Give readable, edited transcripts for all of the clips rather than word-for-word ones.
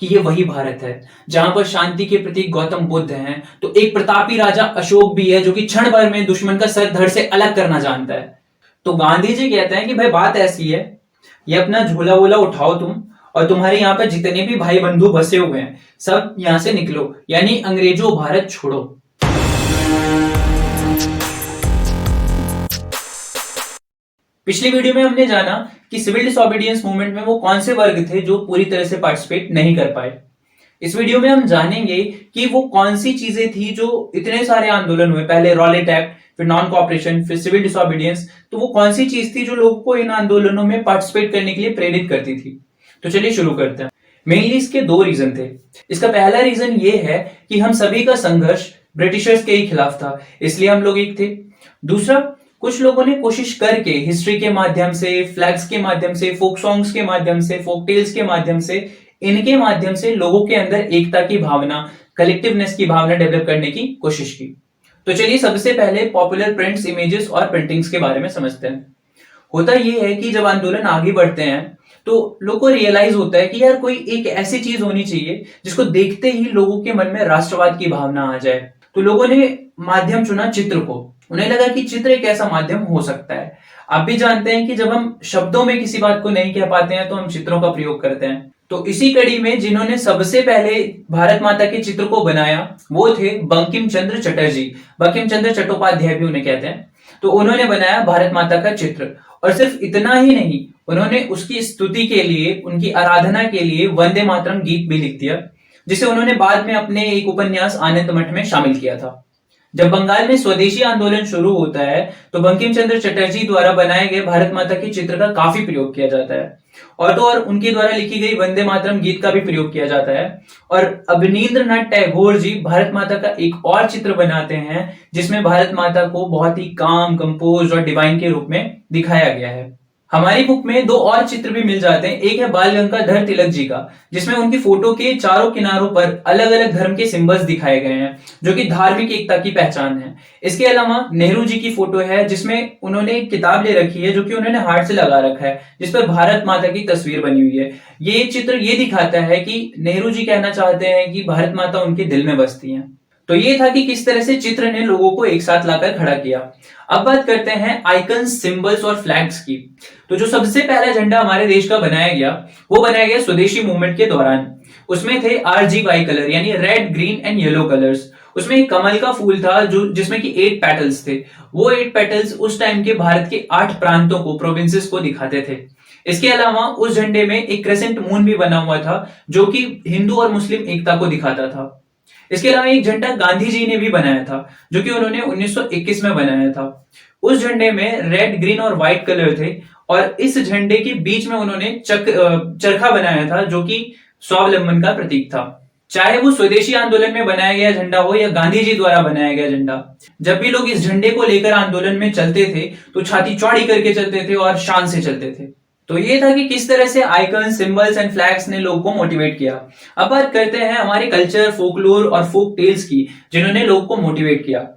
कि ये वही भारत है जहां पर शांति के प्रतीक गौतम बुद्ध हैं, तो एक प्रतापी राजा अशोक भी है जो कि क्षण भर में दुश्मन का सर धड़ से अलग करना जानता है। तो गांधी जी कहते हैं कि भाई बात ऐसी है, ये अपना झोला वोला उठाओ तुम, और तुम्हारे यहाँ पर जितने भी भाई बंधु बसे हुए हैं सब यहां से निकलो, यानी अंग्रेजों भारत छोड़ो। पिछली वीडियो में हमने जाना कि सिविल डिसोबीडियंस मूवमेंट में वो कौन से वर्ग थे जो पूरी तरह से पार्टिसिपेट नहीं कर पाए। इस वीडियो में हम जानेंगे कि वो कौन सी चीजें थी जो इतने सारे आंदोलन हुए, पहले रॉलेट एक्ट, फिर नॉन कॉपरेशन, फिर सिविल डिसोबीडियंस, तो वो कौन सी चीज थी जो लोगों को इन आंदोलनों में पार्टिसिपेट करने के लिए प्रेरित करती थी। तो चलिए शुरू करते हैं। मेनली इसके दो रीजन थे। इसका पहला रीजन ये है कि हम सभी का संघर्ष ब्रिटिशर्स के ही खिलाफ था, इसलिए हम लोग एक थे। दूसरा, कुछ लोगों ने कोशिश करके हिस्ट्री के माध्यम से, फ्लैग्स के माध्यम से, फोक सॉन्ग्स के माध्यम से, फोक टेल्स के माध्यम से, इनके माध्यम से लोगों के अंदर एकता की भावना, कलेक्टिवनेस की भावना डेवलप करने की कोशिश की। तो चलिए सबसे पहले पॉपुलर प्रिंट्स, इमेजेस और प्रिंटिंग्स के बारे में समझते हैं। होता यह है कि जब आंदोलन आगे बढ़ते हैं तो लोगों को रियलाइज होता है कि यार कोई एक ऐसी चीज होनी चाहिए जिसको देखते ही लोगों के मन में राष्ट्रवाद की भावना आ जाए। तो लोगों ने माध्यम चुना चित्र को। उन्हें लगा कि चित्र एक ऐसा माध्यम हो सकता है। आप भी जानते हैं कि जब हम शब्दों में किसी बात को नहीं कह पाते हैं तो हम चित्रों का प्रयोग करते हैं। तो इसी कड़ी में जिन्होंने सबसे पहले भारत माता के चित्र को बनाया वो थे बंकिम चंद्र चटर्जी। बंकिम चंद्र चट्टोपाध्याय भी उन्हें कहते हैं। तो उन्होंने बनाया भारत माता का चित्र, और सिर्फ इतना ही नहीं, उन्होंने उसकी स्तुति के लिए, उनकी आराधना के लिए वंदे मातरम गीत भी लिख दिया, जिसे उन्होंने बाद में अपने एक उपन्यास आनंद मठ में शामिल किया था। जब बंगाल में स्वदेशी आंदोलन शुरू होता है तो बंकिम चंद्र चटर्जी द्वारा बनाए गए भारत माता के चित्र का काफी प्रयोग किया जाता है, और तो और उनके द्वारा लिखी गई वंदे मातरम गीत का भी प्रयोग किया जाता है। और अवनींद्रनाथ टैगोर जी भारत माता का एक और चित्र बनाते हैं जिसमें भारत माता को बहुत ही काम, कंपोज और डिवाइन के रूप में दिखाया गया है। हमारी बुक में दो और चित्र भी मिल जाते हैं। एक है बाल गंगाधर तिलक जी का, जिसमें उनकी फोटो के चारों किनारों पर अलग अलग धर्म के सिंबल्स दिखाए गए हैं जो कि धार्मिक एकता की पहचान है। इसके अलावा नेहरू जी की फोटो है जिसमें उन्होंने एक किताब ले रखी है जो कि उन्होंने हार्ट से लगा रखा है, जिस पर भारत माता की तस्वीर बनी हुई है। ये चित्र ये दिखाता है कि नेहरू जी कहना चाहते हैं कि भारत माता उनके दिल में बसती है। तो ये था कि किस तरह से चित्र ने लोगों को एक साथ लाकर खड़ा किया। अब बात करते हैं आइकन्स, सिंबल्स और फ्लैग्स की। तो जो सबसे पहला झंडा हमारे देश का बनाया गया वो बनाया गया स्वदेशी मूवमेंट के दौरान। उसमें थे RGY कलर, यानी red, green and yellow colours. उसमें एक कमल का फूल था जो जिसमें कि 8 पेटल्स थे। वो 8 पेटल्स उस टाइम के भारत के 8 प्रांतों को, प्रोविंसेस को दिखाते थे। इसके अलावा उस झंडे में एक क्रेसेंट मून भी बना हुआ था जो कि हिंदू और मुस्लिम एकता को दिखाता था। इसके अलावा एक झंडा गांधी जी ने भी बनाया था जो कि उन्होंने 1921 में बनाया था। उस झंडे में रेड, ग्रीन और व्हाइट कलर थे, और इस झंडे के बीच में उन्होंने चरखा बनाया था जो कि स्वावलंबन का प्रतीक था। चाहे वो स्वदेशी आंदोलन में बनाया गया झंडा हो या गांधी जी द्वारा बनाया गया झंडा, जब भी लोग इस झंडे को लेकर आंदोलन में चलते थे तो छाती चौड़ी करके चलते थे और शान से चलते थे। तो ये था कि किस तरह से आइकन, सिंबल्स एंड फ्लैग्स ने लोगों को मोटिवेट किया। अब बात करते हैं हमारे कल्चर, फोकलोर और फोक टेल्स की, जिन्होंने लोगों को मोटिवेट किया।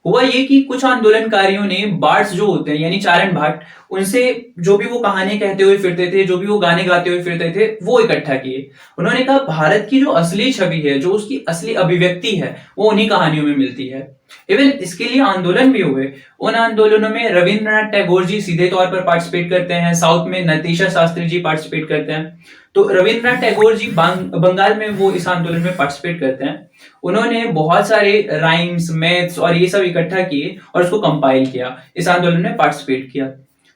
हुआ ये कि कुछ आंदोलनकारियों ने बार्ड्स जो होते हैं यानी चारण भाट, उनसे जो भी वो कहानियां कहते हुए फिरते थे, जो भी वो गाने गाते हुए फिरते थे, वो इकट्ठा किए। उन्होंने कहा भारत की जो असली छवि है, जो उसकी असली अभिव्यक्ति है, वो उन्हीं कहानियों में मिलती है। इवन इसके लिए आंदोलन भी हुए। उन आंदोलनों में रविंद्रनाथ टैगोर जी सीधे तौर पर पार्टिसिपेट करते हैं, साउथ में नतीशा शास्त्री जी पार्टिसिपेट करते हैं। तो रविंद्रनाथ टैगोर जी बंगाल में वो इस आंदोलन में पार्टिसिपेट करते हैं। उन्होंने बहुत सारे राइम्स, मैथ्स और ये सब इकट्ठा किए और उसको कंपाइल किया, इस आंदोलन में पार्टिसिपेट किया।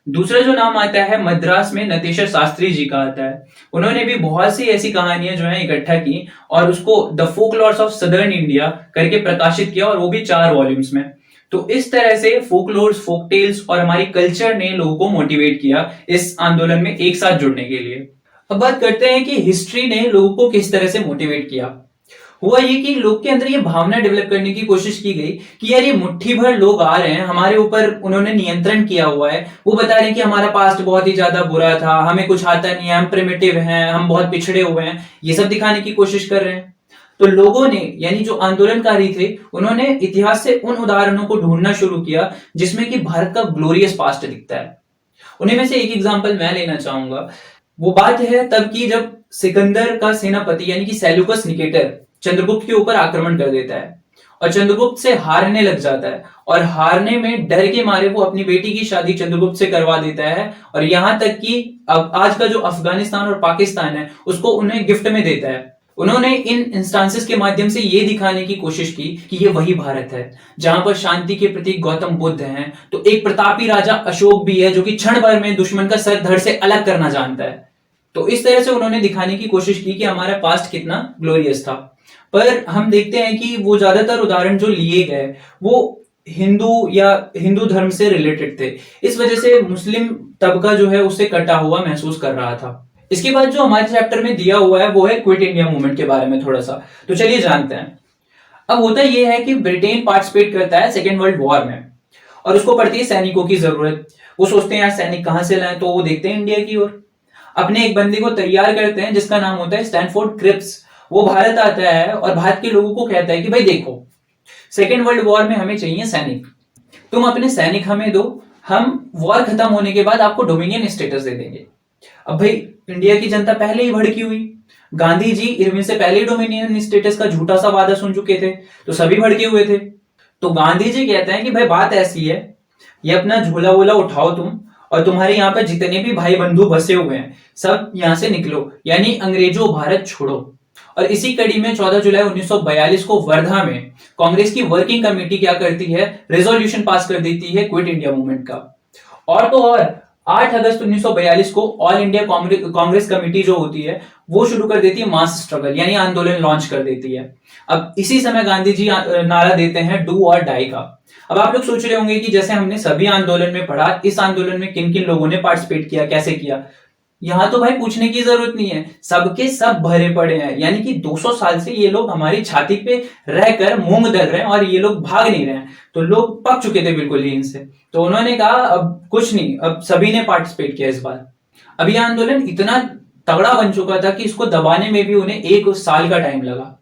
दूसरा जो नाम आता है मद्रास में नतीशा शास्त्री जी का आता है। उन्होंने भी बहुत सी ऐसी कहानियां जो है इकट्ठा की और उसको the folklores of southern India करके प्रकाशित किया, और वो भी 4 वॉल्यूम्स में। तो इस तरह से फोकलोर्स, फोक टेल्स और हमारी कल्चर ने लोगों को मोटिवेट किया इस आंदोलन में एक साथ जुड़ने के लिए। अब बात करते हैं कि हिस्ट्री ने लोगों को किस तरह से मोटिवेट किया। हुआ ये कि लोग के अंदर ये भावना डेवलप करने की कोशिश की गई कि यार ये मुट्ठी भर लोग आ रहे हैं, हमारे ऊपर उन्होंने नियंत्रण किया हुआ है। वो बता रहे हैं कि हमारा पास्ट बहुत ही ज्यादा बुरा था, हमें कुछ आता नहीं है, हम प्रिमिटिव हैं, हम बहुत पिछड़े हुए हैं, ये सब दिखाने की कोशिश कर रहे हैं। तो लोगों ने, यानी जो आंदोलनकारी थे, उन्होंने इतिहास से उन उदाहरणों को ढूंढना शुरू किया जिसमें कि भारत का ग्लोरियस पास्ट दिखता है। उन्हीं में से एक एग्जाम्पल मैं लेना चाहूंगा। वो बात है तब की जब सिकंदर का सेनापति यानी कि सेल्यूकस निकेटर चंद्रगुप्त के ऊपर आक्रमण कर देता है और चंद्रगुप्त से हारने लग जाता है और हारने में डर के मारे वो अपनी बेटी की शादी चंद्रगुप्त से करवा देता है और यहां तक कि अब आज का जो अफगानिस्तान और पाकिस्तान है उसको उन्हें गिफ्ट में देता है। उन्होंने इन इंस्टांसेस के माध्यम से ये दिखाने की कोशिश की कि ये वही भारत है जहां पर शांति के प्रतीक गौतम बुद्ध हैं, तो एक प्रतापी राजा अशोक भी है जो कि क्षण भर में दुश्मन का सर धड़ से अलग करना जानता है। तो इस तरह से उन्होंने दिखाने की कोशिश की कि हमारा पास्ट कितना ग्लोरियस था। पर हम देखते हैं कि वो ज्यादातर उदाहरण जो लिए गए वो हिंदू या हिंदू धर्म से रिलेटेड थे, इस वजह से मुस्लिम तबका जो है उससे कटा हुआ महसूस कर रहा था। इसके बाद जो हमारे चैप्टर में दिया हुआ है वो है क्विट इंडिया मूवमेंट के बारे में थोड़ा सा, तो चलिए जानते हैं। अब होता यह है कि ब्रिटेन पार्टिसिपेट करता है सेकेंड वर्ल्ड वॉर में और उसको पड़ती है सैनिकों की जरूरत। वो सोचते हैं यार सैनिक कहां से लाएं, तो वो देखते हैं इंडिया की ओर, अपने एक बंदे को तैयार करते हैं जिसका नाम होता है स्टैनफोर्ड क्रिप्स। वो भारत आता है और भारत के लोगों को कहता है कि भाई देखो, सेकेंड वर्ल्ड वॉर में हमें चाहिए सैनिक, तुम अपने सैनिक हमें दो, हम वॉर खत्म होने के बाद आपको डोमिनियन स्टेटस दे देंगे। अब भाई इंडिया की जनता पहले ही भड़की हुई, गांधी जी इरविन से पहले ही डोमिनियन स्टेटस का झूठा सा वादा सुन चुके थे, तो सभी भड़के हुए थे। तो गांधी जी कहते हैं कि भाई बात ऐसी है, ये अपना झोला वोला उठाओ तुम, और तुम्हारे यहाँ पे जितने भी भाई बंधु बसे हुए हैं सब यहां से निकलो, यानी अंग्रेजों भारत छोड़ो। और इसी कड़ी में 14 जुलाई 1942 को वर्धा में कांग्रेस की वर्किंग कमेटी क्या करती है, रेजोल्यूशन पास कर देती है क्विट इंडिया मूवमेंट का। और तो और 8 अगस्त 1942 को ऑल इंडिया कांग्रेस कमेटी जो होती है वो शुरू कर देती है मास स्ट्रगल, यानी आंदोलन लॉन्च कर देती है। अब इसी समय गांधी जी नारा देते हैं डू और डाई का। अब आप लोग सोच रहे होंगे कि जैसे हमने सभी आंदोलन में पढ़ा, इस आंदोलन में किन किन लोगों ने पार्टिसिपेट किया, कैसे किया। यहां तो भाई पूछने की जरूरत नहीं है, सबके सब भरे पड़े हैं, यानी कि 200 साल से ये लोग हमारी छाती पे रहकर मूंग दल रहे हैं और ये लोग भाग नहीं रहे हैं, तो लोग पक चुके थे बिल्कुल ही इनसे। तो उन्होंने कहा अब कुछ नहीं, अब सभी ने पार्टिसिपेट किया इस बार। अब यह आंदोलन इतना तगड़ा बन चुका था कि इसको दबाने में भी उन्हें 1 साल का टाइम लगा।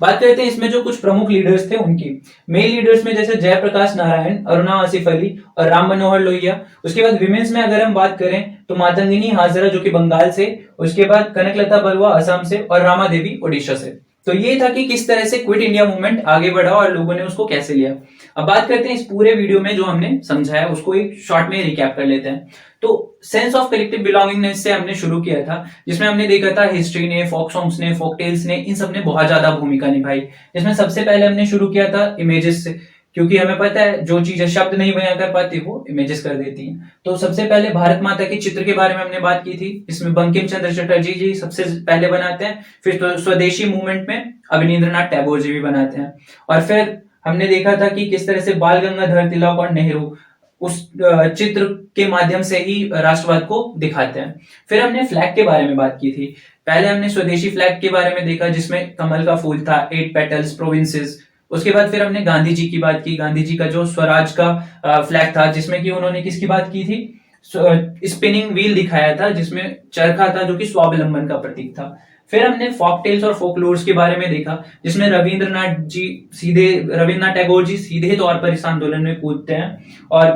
बात करते हैं इसमें जो कुछ प्रमुख लीडर्स थे उनकी। मेल लीडर्स में जैसे जयप्रकाश नारायण, अरुणा आसिफ अली और राम मनोहर लोहिया। उसके बाद विमेंस में अगर हम बात करें तो मातंगिनी हाजरा जो कि बंगाल से, उसके बाद कनकलता बरुआ असम से और रामा देवी ओडिशा से। तो ये था कि किस तरह से क्विट इंडिया मूवमेंट आगे बढ़ा और लोगों ने उसको कैसे लिया। अब बात करते हैं इस पूरे वीडियो में जो हमने समझाया उसको एक शॉर्ट में रिकैप कर लेते हैं। तो सेंस ऑफ कलेक्टिव बिलोंगिंगनेस से हमने शुरू किया था, जिसमें हमने देखा था हिस्ट्री ने, फोक सॉन्ग्स ने, फोक टेल्स ने, इन सब ने बहुत ज्यादा भूमिका निभाई। जिसमें सबसे पहले हमने शुरू किया था इमेजेस से, क्योंकि हमें पता है जो चीजें शब्द नहीं बयां कर पाती वो इमेजेस कर देती हैं। तो सबसे पहले भारत माता के चित्र के बारे में हमने बात की थी, इसमें बंकिम चंद्र चटर्जी जी सबसे पहले बनाते हैं, फिर तो स्वदेशी मूवमेंट में अवनींद्रनाथ टैगोर जी भी बनाते हैं, और फिर हमने देखा था कि किस तरह से बाल गंगाधर तिलक और नेहरू उस चित्र के माध्यम से ही राष्ट्रवाद को दिखाते हैं। फिर हमने फ्लैग के बारे में बात की थी। पहले हमने स्वदेशी फ्लैग के बारे में देखा जिसमें कमल का फूल था, 8 पेटल्स, प्रोविंसेस। उसके बाद फिर हमने गांधी जी की बात की, गांधी जी का जो स्वराज का फ्लैग था जिसमें कि उन्होंने किसकी बात की थी, स्पिनिंग व्हील दिखाया था जिसमें चरखा था जो कि स्वावलंबन का प्रतीक था। फिर हमने फोक टेल्स और फोकलोर्स के बारे में देखा जिसमें रविन्द्रनाथ टैगोर जी सीधे तौर पर इस आंदोलन में कूदते हैं और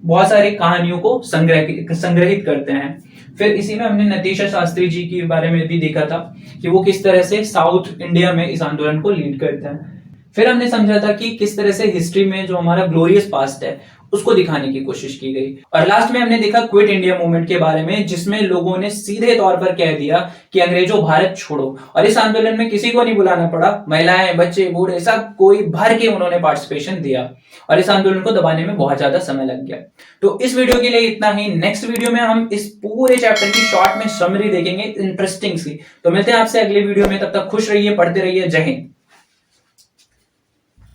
बहुत सारी कहानियों को संग्रहित करते हैं। फिर इसी में हमने नतीशा शास्त्री जी के बारे में भी देखा था कि वो किस तरह से साउथ इंडिया में इस आंदोलन को लीड करते हैं। फिर हमने समझा था कि किस तरह से हिस्ट्री में जो हमारा ग्लोरियस पास्ट है उसको दिखाने की कोशिश की गई। और लास्ट में हमने देखा क्विट इंडिया मूवमेंट के बारे में, जिसमें लोगों ने सीधे तौर पर कह दिया कि अंग्रेजों भारत छोड़ो। और इस आंदोलन में किसी को नहीं बुलाना पड़ा, महिलाएं, बच्चे, बूढ़े, सब कोई भर के उन्होंने पार्टिसिपेशन दिया और इस आंदोलन को दबाने में बहुत ज्यादा समय लग गया। तो इस वीडियो के लिए इतना ही। नेक्स्ट वीडियो में हम इस पूरे चैप्टर की शॉर्ट में समरी देखेंगे इंटरेस्टिंग सी। तो मिलते हैं आपसे अगले वीडियो में, तब तक खुश रहिए, पढ़ते रहिए। जय हिंद।